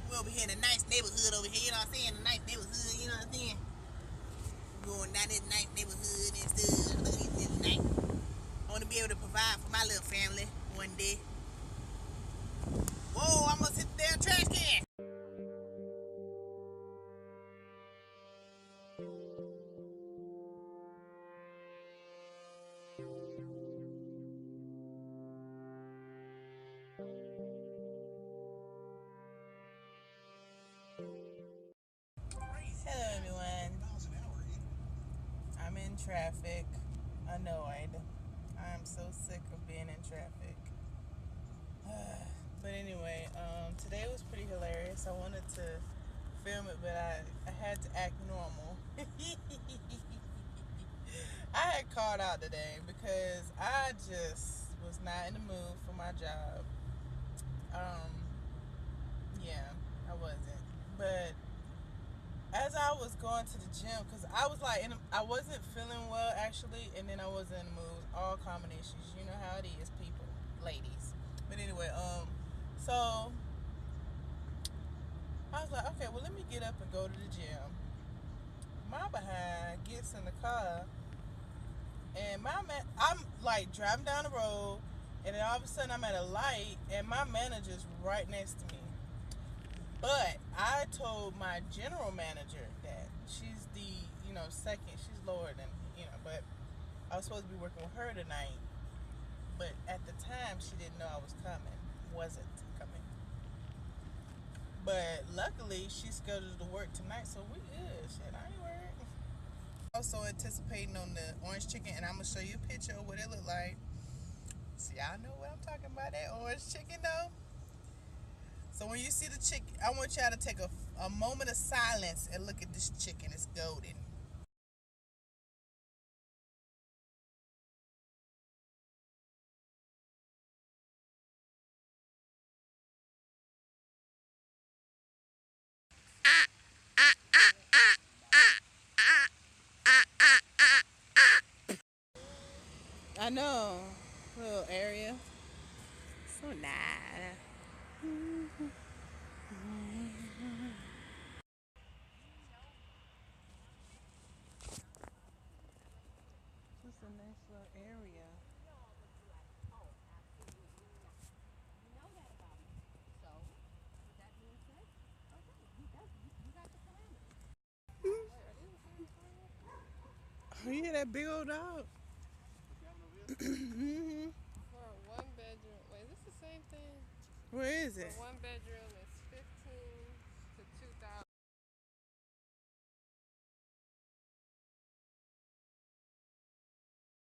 We over here in a nice neighborhood over here, you know what I'm saying? A nice neighborhood, you know what I'm saying? Going down this nice neighborhood and stuff. Look at this nice. I want to be able to provide for my little family one day. Whoa, I almost hit the damn trash can. Hello everyone. I'm in traffic, annoyed. I'm so sick of being in traffic. But anyway, today was pretty hilarious. I wanted to film it, but I had to act normal. I had called out today because I just was not in the mood for my job. Um, yeah, I wasn't. But as I was going to the gym, because I was like, I wasn't feeling well actually, and then I wasn't in the mood. All combinations, you know how it is, people, ladies. But anyway, so I was like, okay, well, let me get up and go to the gym. My behind gets in the car, and I'm like driving down the road, and then all of a sudden I'm at a light, and my manager's right next to me. But I told my general manager that she's the, second, she's lower than, but I was supposed to be working with her tonight. But at the time, she didn't know I was wasn't coming. But luckily, she's scheduled to work tonight, so we good. Shit, I ain't worried. Also anticipating on the orange chicken, and I'm going to show you a picture of what it look like. See, y'all know what I'm talking about, that orange chicken, though. So when you see the chicken, I want y'all to take a moment of silence and look at this chicken. It's golden. I know. Little area. So nice. Just a nice little area. Oh, yeah, that big old dog. For a one bedroom. Wait, is this the same thing? Where is it? For one bedroom is